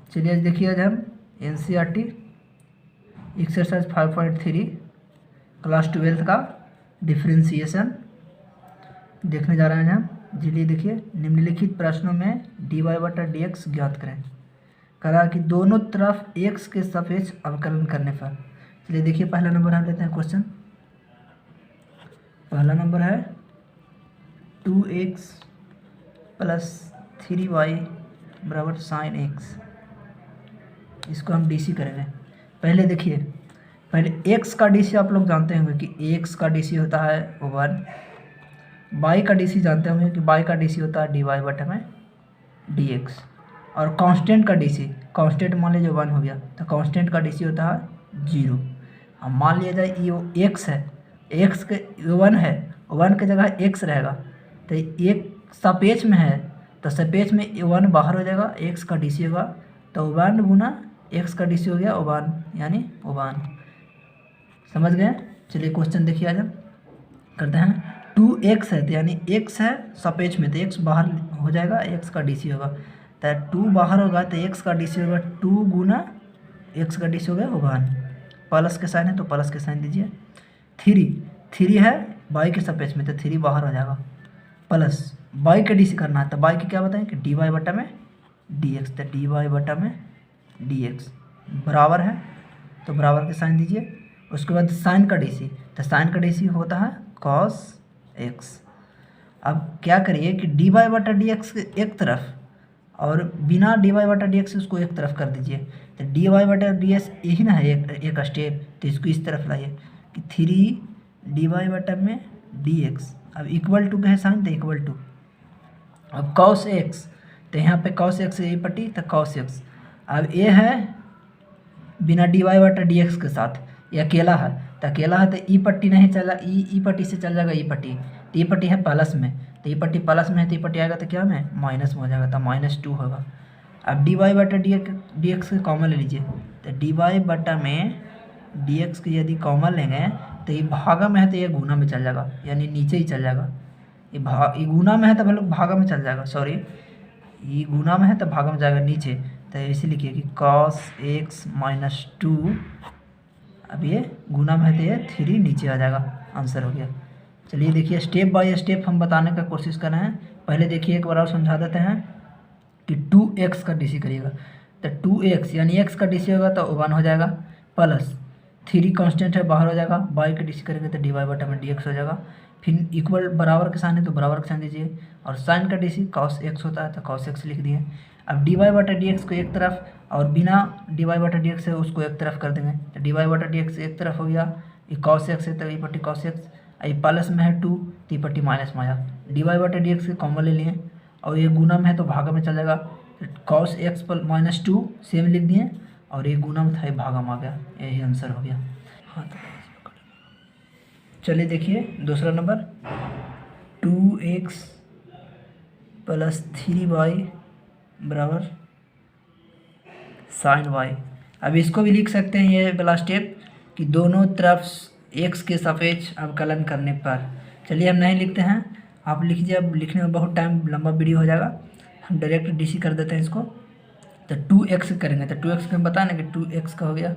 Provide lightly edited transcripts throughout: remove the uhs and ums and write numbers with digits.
चलिए आज देखिए, आज हम NCERT एक्सरसाइज 5.3 क्लास 12 का डिफरेंशिएशन देखने जा रहे हैं हम। चलिए देखिए, निम्नलिखित प्रश्नों में dy/dx ज्ञात करें। कहा कि दोनों तरफ x के सापेक्ष अवकलन करने पर। चलिए देखिए, पहला नंबर हम लेते हैं क्वेश्चन। पहला नंबर है 2x + 3y = sin x। इसको हम DC करेंगे। पहले देखिए, पहले x का DC आप लोग जानते होंगे कि x का DC होता है 1, y का DC जानते होंगे कि y का DC होता है dy/dx, और कांस्टेंट का DC, कांस्टेंट मान लीजिए 1 हो गया तो कांस्टेंट का DC होता है 0। अब मान लिया जाए ये x है, x के 1 है, 1 की जगह x रहेगा तो एक सापेक्ष में है तो सापेक्ष में 1 बाहर हो जाएगा, x का DC होगा तो 1 गुना x का DC हो गया 1 यानी 1। समझ गए। चलिए क्वेश्चन देखिए, आज हम करते हैं। 2x है तो यानी x है सापेक्ष में तो x बाहर हो जाएगा, x का DC होगा तो 2 बाहर होगा तो x का DC होगा 2 गुना x का DC हो गया 1। प्लस के साइन है तो प्लस के साइन दीजिए। 3 है y के सापेक्ष में तो 3 बाहर हो जाएगा, प्लस y का DC करना है तो y की क्या बताएं कि dy/dx, तो dy/dx बराबर है तो बराबर के साइन दीजिए। उसके बाद साइन का DC, तो साइन का DC होता है cos x। अब क्या करिए कि dy/dx एक तरफ और बिना dy/dx उसको एक तरफ कर दीजिए। तो dy/dx यही ना है एक स्टेप, तो इसको इस तरफ लाइए कि 3 dy/dx। अब इक्वल टू का है साइन तो इक्वल टू, अब cos x तो यहाँ पे cos x ये पट्टी तो cos x। अब ये है बिना dy/dx के साथ, ये अकेला है तो अकेला है तो ई पट्टी नहीं चला, ई पट्टी से चल जाएगा ई पट्टी, तो ई पट्टी है प्लस में तो ई पट्टी प्लस में है तो ई पट्टी आएगा तो क्या में माइनस में हो जाएगा तो -2 होगा। अब dy/dx के कॉमन ले लीजिए तो dy/dx के यदि कॉमन लेंगे तो ये भागा में है तो ये गुना में चल जाएगा, यानी नीचे ही चल जाएगा। ये गुना में है तो लोग भागा में चल जाएगा, सॉरी ये गुना में है तो भागा में जाएगा नीचे, तो इसे लिखिए कि cos x - 2। अब ये गुना में है तो ये 3 नीचे आ जाएगा, आंसर हो गया। चलिए देखिए, स्टेप बाय स्टेप हम बताने का कोशिश कर रहे हैं। पहले देखिए एक बार और समझा देते हैं कि 2x का DC करिएगा तो 2x यानी x का DC होगा तो 1 हो जाएगा, प्लस 3 कांस्टेंट है बाहर हो जाएगा, y का DC करेंगे तो dy/dx हो जाएगा। फिर इक्वल बराबर के साइन है तो बराबर के साइन दीजिए, और साइन का DC cos x होता है तो cos x लिख दिए। अब dy/dx को एक तरफ और बिना dy/dx से उसको एक तरफ कर देंगे तो dy/dx एक तरफ हो गया, ये cos x है तो ये पट्टी cos x, ये प्लस में है 2 तो ये पट्टी माइनस में आया। dy/dx के कॉमन ले लिए और ये गुना में है तो भागा में चल जाएगा तो cos x - 2 सेम लिख दिए, और ये गुना में था ये भागा में आ गया, यही आंसर हो गया। हाँ तो चलिए देखिए दूसरा number 2x + 3y = sin y। अब इसको भी लिख सकते हैं ये वाला स्टेप कि दोनों तरफ x के सापेक्ष अवकलन करने पर। चलिए हम नहीं लिखते हैं, आप लिख दीजिए, अब लिखने में बहुत टाइम लंबा वीडियो हो जाएगा, हम डायरेक्ट DC कर देते हैं इसको। तो 2x करेंगे तो 2x का हम बताएं ना कि 2x का हो गया,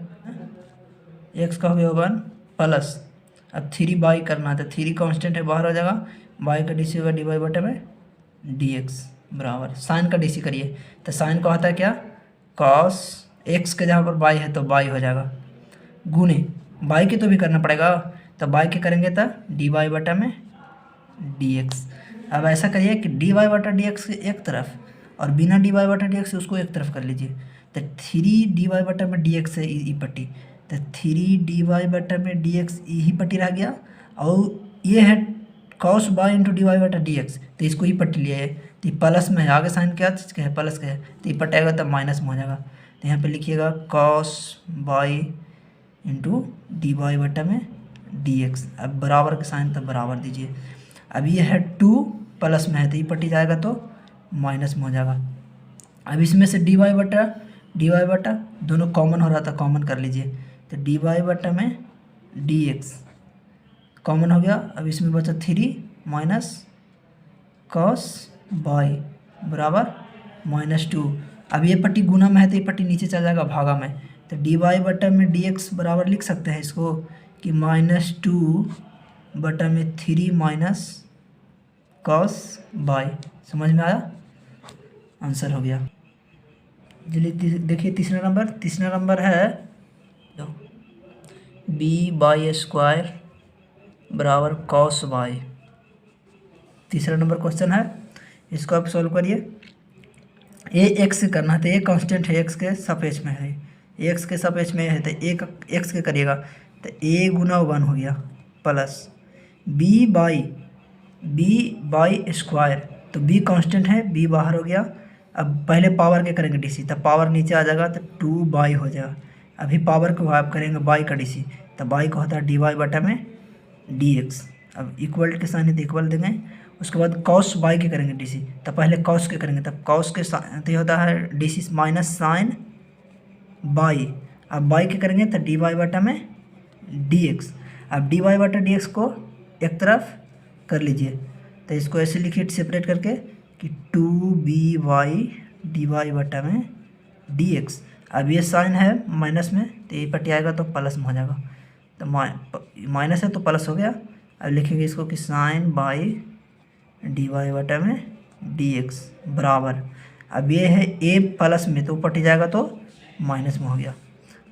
x का हो गया 1 प्लस, अब 3y करना है तो 3 कांस्टेंट है बाहर हो जाएगा, y का DC होगा dy/dx बराबर साइन का DC करिए तो साइन का होता है क्या cos x के जहाँ पर y है तो y हो जाएगा, गुने y के तो भी करना पड़ेगा तो y के करेंगे तो dy/dx। अब ऐसा करिए कि dy/dx के एक तरफ और बिना dy/dx से उसको एक तरफ कर लीजिए तो 3 dy/dx है ई पट्टी, तो 3 dy/dx यही पट्टी रह गया, और ये है cos y × dy/dx तो इसको ही पट्टी लिया है तो ये प्लस में है, आगे साइन क्या चीज़ का है प्लस का है तो ये पट्टी आएगा तो माइनस में हो जाएगा। तो यहाँ पे लिखिएगा cos y × dy/dx। अब बराबर के साइन तब बराबर दीजिए। अब ये है 2 प्लस में है तो ये पट्टी जाएगा तो माइनस में हो जाएगा। अब इसमें से dy दोनों कॉमन हो रहा था, कॉमन कर लीजिए तो dy/dx कॉमन हो गया। अब इसमें बचा 3 माइनस cos y बराबर -2। अब ये पट्टी गुना में है तो ये पट्टी नीचे चल जाएगा भागा में, तो डी वाई बटा में डी एक्स बराबर लिख सकते हैं इसको कि -2 बटा में 3 माइनस कॉस बाई। समझ में आया, आंसर हो गया। चलिए देखिए तीसरा नंबर है बी बाई स्क्वायर बराबर कॉस बाई। तीसरा नंबर क्वेश्चन है, इसको आप सॉल्व करिए। ए एक्स से करना है तो ए कांस्टेंट है, एक्स के सापेक्ष में है, एक्स के सापेक्ष में है तो एक एक्स के करिएगा तो ए गुना 1 हो गया प्लस बी बाई स्क्वायर, तो बी कांस्टेंट है, बी बाहर हो गया। अब पहले पावर के करेंगे डीसी, तब पावर नीचे आ जाएगा तो 2 बाई हो जाएगा। अभी पावर को आप करेंगे बाई का डीसी, तो बाई का होता है डी वाई बटा में डी एक्स। अब इक्वल के साइन है तो इक्वल देंगे, उसके बाद कॉस बाई के करेंगे डीसी, तो पहले कॉस के करेंगे, तब कॉस के तो होता है डीसी माइनस साइन बाई। अब बाई के करेंगे तो डी वाई बटा में डी एक्स। अब डी वाई बटा डी एक्स को एक तरफ कर लीजिए, तो इसको ऐसे लिखिए सेपरेट करके कि 2 वाई डी वाई बटा में डी एक्स। अब ये साइन है माइनस में तो ये पट्टी आएगा तो प्लस में हो जाएगा, तो माइनस है तो प्लस हो गया। अब लिखेंगे इसको कि साइन बाई डी वाई बटा में डी एक्स बराबर, अब ये है ए प्लस में तो पट्टी जाएगा तो माइनस में हो गया।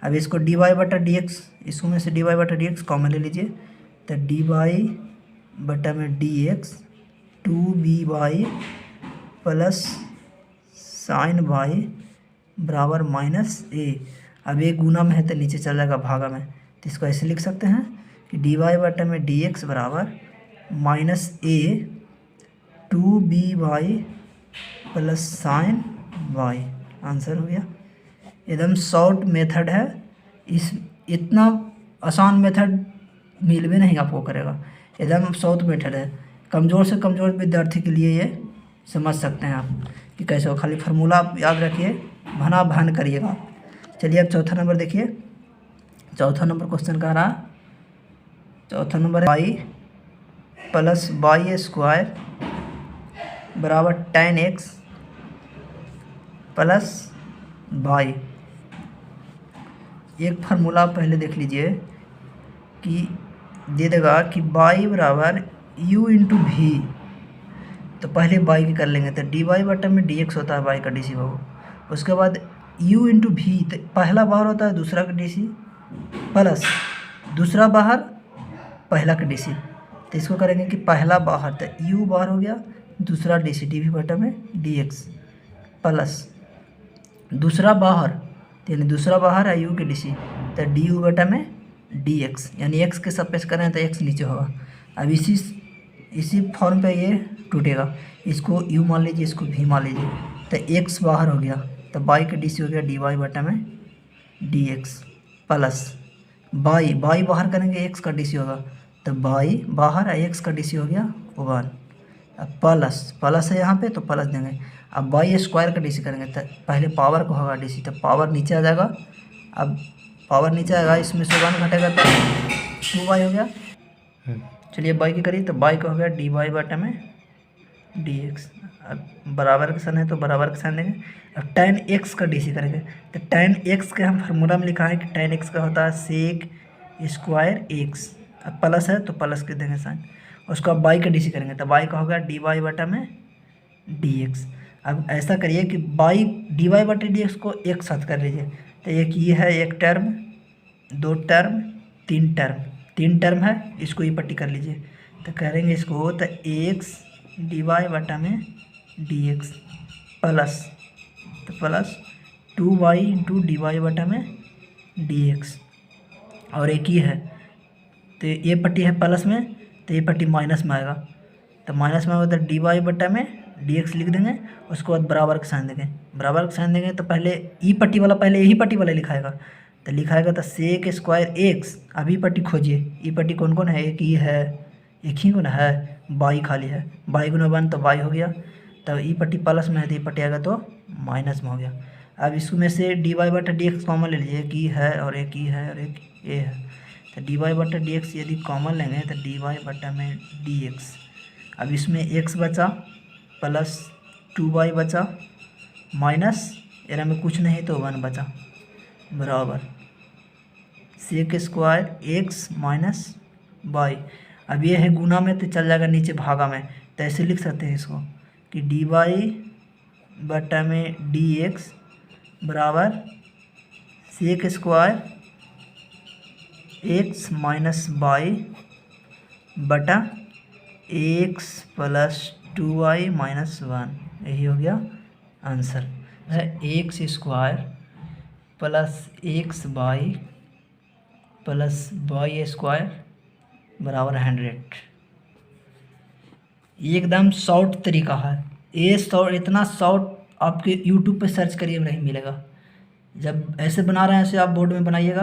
अब इसको डी वाई बटा डी एक्स, इसको में से डी वाई बटा डी एक्स कॉमन ले लीजिए, तो डी वाई बटा में d x 2 y plus sine y बराबर माइनस ए। अब ये गुना में है तो नीचे चल जाएगा भागा में, तो इसको ऐसे लिख सकते हैं कि डी वाई बटा में डी एक्स बराबर minus a 2 y plus sine y. Answer हो गया। एकदम शॉर्ट मेथड है, इस इतना आसान मेथड मिल भी नहीं आपको करेगा, एकदम शॉर्ट मेथड है। कमज़ोर से कमज़ोर विद्यार्थी के लिए ये समझ सकते हैं आप कि कैसे हो। खाली फार्मूला आप याद रखिए, भना भान करिएगा। चलिए अब चौथा नंबर देखिए। चौथा नंबर क्वेश्चन कह रहा, चौथा नंबर है बाई प्लस बाई स्क्वायर बराबर tan x प्लस बाई। एक फार्मूला पहले देख लीजिए कि दे देगा कि बाई बराबर u इंटू वी, तो पहले बाई की कर लेंगे तो डी वाई बटा में डी एक्स होता है बाई का डी सी बाबू। उसके बाद u इंटू वी, तो पहला बाहर होता है दूसरा का डी सी प्लस दूसरा बाहर पहला का डी सी, तो इसको करेंगे कि पहला बाहर तो u बाहर हो गया, दूसरा डी सी डी वी बटा में डी एक्स प्लस दूसरा बाहर, यानी दूसरा बाहर है u के डी सी, तो डी यू बटा में डी एक्स, यानी x के सापेक्ष करें तो x नीचे होगा। अब इसी फॉर्म पे ये टूटेगा, इसको u मान लीजिए, इसको v मान लीजिए, तो x बाहर हो गया, तो बाई का डी सी हो गया डी वाई बटा में डी एक्स प्लस बाई बाहर करेंगे x का डी सी होगा, तो बाई बाहर है x का डी सी हो गया 1। अब प्लस है यहाँ पे तो प्लस देंगे। अब बाई स्क्वायर का डीसी करेंगे तो पहले पावर को होगा डीसी, तो पावर नीचे आ जाएगा। अब पावर नीचे आएगा, इसमें से 1 घटेगा तो 2 वाई हो गया। चलिए बाई की करिए, तो बाई का हो गया डी वाई बटा में डी एक्स। अब बराबर का साइन है तो बराबर का साइन देंगे। अब tan x का डीसी करेंगे, तो tan x के हम फार्मूला में लिखा है कि tan x का होता है सेक स्क्वायर एक्स। अब प्लस है तो प्लस के देंगे साइन। उसको अब बाई का डीसी करेंगे, तो बाई का होगा डी वाई बटा में डी एक्स। अब ऐसा करिए कि बाई डी वाई बटा डी एक्स को एक साथ कर लीजिए, तो एक ये है, एक टर्म, 2 टर्म, 3 टर्म है, इसको ये पट्टी कर लीजिए। तो करेंगे इसको तो एक्स डी वाई बटा में d x plus 2 y into d y बटा में डी एक्स, और एक ही है तो ये पट्टी है प्लस में, तो ये पट्टी माइनस में आएगा, तो माइनस में होगा तो डी वाई बटा में डी एक्स लिख देंगे। उसके बाद बराबर का साइन देंगे, बराबर का साइन देंगे तो पहले ई पट्टी वाला पहले यही पट्टी वाला लिखाएगा, तो लिखाएगा तो सेक स्क्वायर एक्स। अभी पट्टी खोजिए, ई पट्टी कौन कौन है, एक ही है, एक ही कौन है, बाई खाली है, बाई गुना 1 तो बाई हो गया। तो ई पट्टी प्लस में है तो ई पट्टी आएगा तो माइनस में हो गया। अब इसमें से डी वाई बटा डी एक्स कॉमन ले लीजिए, एक ई है और एक ई है और एक ए है, तो डी वाई बटा डी एक्स यदि कॉमन लेंगे तो डी वाई बटा में डी एक्स। अब इसमें एक्स बचा प्लस 2 वाई बचा माइनस एरा में कुछ नहीं तो 1 बचा, बराबर sec square x minus y. अब ये है गुना में तो चल जाएगा नीचे भागा में, तो ऐसे लिख सकते हैं इसको कि डी वाई बटा में डी एक्स बराबर sec square x minus y बटा एक्स प्लस 2y माइनस 1। यही हो गया आंसर है, x square plus x y plus y square बराबर 100। एकदम शॉर्ट तरीका है ये, शॉर्ट इतना शॉर्ट आपके यूट्यूब पे सर्च करिए नहीं मिलेगा। जब ऐसे बना रहे हैं ऐसे आप बोर्ड में बनाइएगा,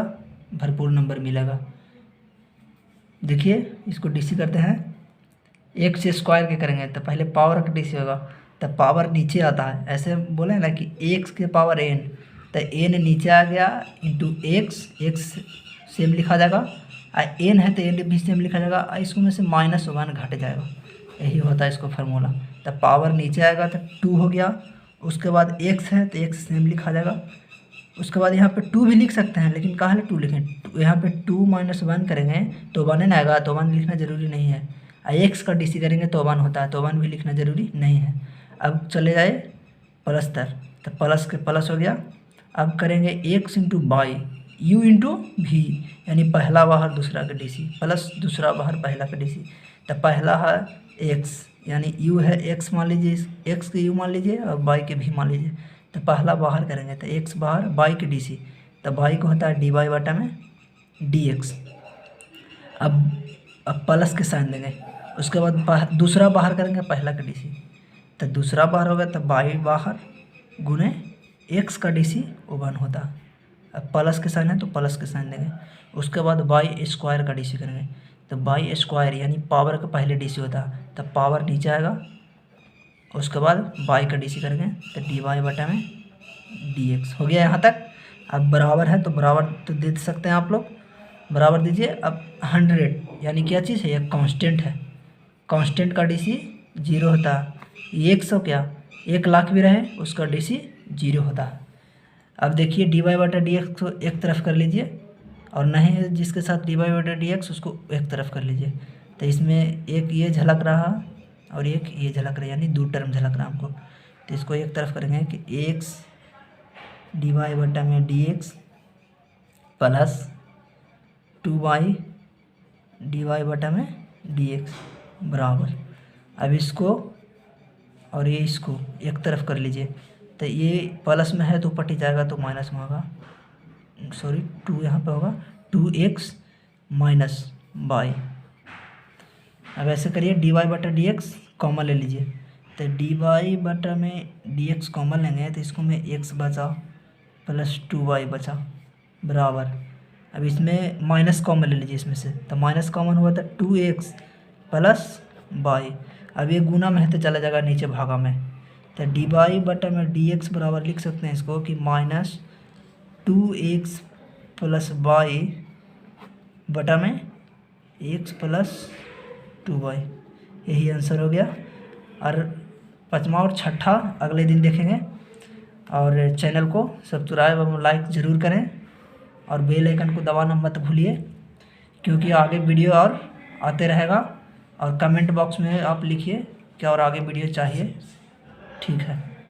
भरपूर नंबर मिलेगा। देखिए इसको डीसी करते हैं, एक्स स्क्वायर के करेंगे तो पहले पावर का डीसी होगा, तब पावर नीचे आता है। ऐसे बोले ना कि एक्स के पावर एन, तो एन नीचे आ गया इंटू एक्स, एक्स सेम लिखा जाएगा, और एन है तो एन भी सेम लिखा जाएगा, और इसको में से -1 घट जाएगा। यही होता है इसको फार्मूला। तब पावर नीचे आएगा तो 2 हो गया, उसके बाद एक्स है तो एक्स सेम लिखा जाएगा। उसके बाद यहाँ पे 2 भी लिख सकते हैं, लेकिन कहाँ 2 लिखें, यहाँ पे 2 - 1 करेंगे तो 1 ना आएगा, तो 1 लिखना ज़रूरी नहीं है। एक्स का डीसी करेंगे तो 1 होता है, तो 1 भी लिखना ज़रूरी नहीं है। अब चले जाए प्लस तर, तो प्लस के प्लस हो गया। अब करेंगे x into why you into भी, यानी पहला बाहर दूसरा का डीसी प्लस दूसरा बाहर पहला का डीसी। तो पहला है एक्स, यानी यू है एक्स मान लीजिए, एक्स के यू मान लीजिए और वाई के भी मान लीजिए। तो पहला बाहर करेंगे तो एक्स बाहर, वाई के डीसी, तो वाई को होता है डी वाई बटा में डी एक्स। अब प्लस के साइन देंगे, उसके बाद दूसरा बाहर करेंगे पहला का डीसी, तो दूसरा बाहर होगा तो वाई बाहर गुने एक्स का डीसी वो 1 होता है। अब प्लस के साइन है तो प्लस के साइन देंगे, उसके बाद वाई स्क्वायर का डीसी करेंगे, तो वाई स्क्वायर यानी पावर का पहले डीसी होता है, तो पावर नीचे आएगा, उसके बाद वाई का डीसी करेंगे तो डी वाई बटा में डी एक्स हो गया यहाँ तक। अब बराबर है तो बराबर तो दे सकते हैं आप लोग, बराबर दीजिए। अब 100 यानी क्या चीज़ है, ये कांस्टेंट है, कांस्टेंट का डीसी 0 होता है। 100 क्या 1 लाख भी रहे उसका डीसी 0 होता है। अब देखिए डी वाई बटा डी एक्स को एक तरफ कर लीजिए, और नहीं जिसके साथ डी वाई बटा डी एक्स उसको एक तरफ कर लीजिए। तो इसमें एक ये झलक रहा और एक ये झलक रहा, यानी 2 टर्म झलक रहा हमको। तो इसको एक तरफ करेंगे कि एक्स डी वाई बटा में d x plus 2y d y बटा में डी एक्स बराबर। अब इसको और ये इसको एक तरफ कर लीजिए, तो ये प्लस में है तो पटी जाएगा तो माइनस में होगा, सॉरी 2 यहाँ पे होगा 2x माइनस वाई। अब ऐसे करिए डी वाई बटा डी एक्स कॉमन ले लीजिए, तो डी वाई बटा में डी एक्स कॉमन लेंगे तो इसको में x बचा प्लस 2y बचा बराबर। अब इसमें माइनस कॉमन ले लीजिए इसमें से, तो माइनस कॉमन हुआ था 2x प्लस वाई। अब ये गुना में है तो चला जाएगा नीचे भागा में, तो डी वाई बटा में डी एक्स बराबर लिख सकते हैं इसको कि -2x प्लस वाई बटा में x प्लस 2y। यही आंसर हो गया। और 5वां और 6ठा अगले दिन देखेंगे। और चैनल को सब्सक्राइब और लाइक ज़रूर करें, और बेल आइकन को दबाना मत भूलिए, क्योंकि आगे वीडियो और आते रहेगा। और कमेंट बॉक्स में आप लिखिए क्या और आगे वीडियो चाहिए। ठीक है।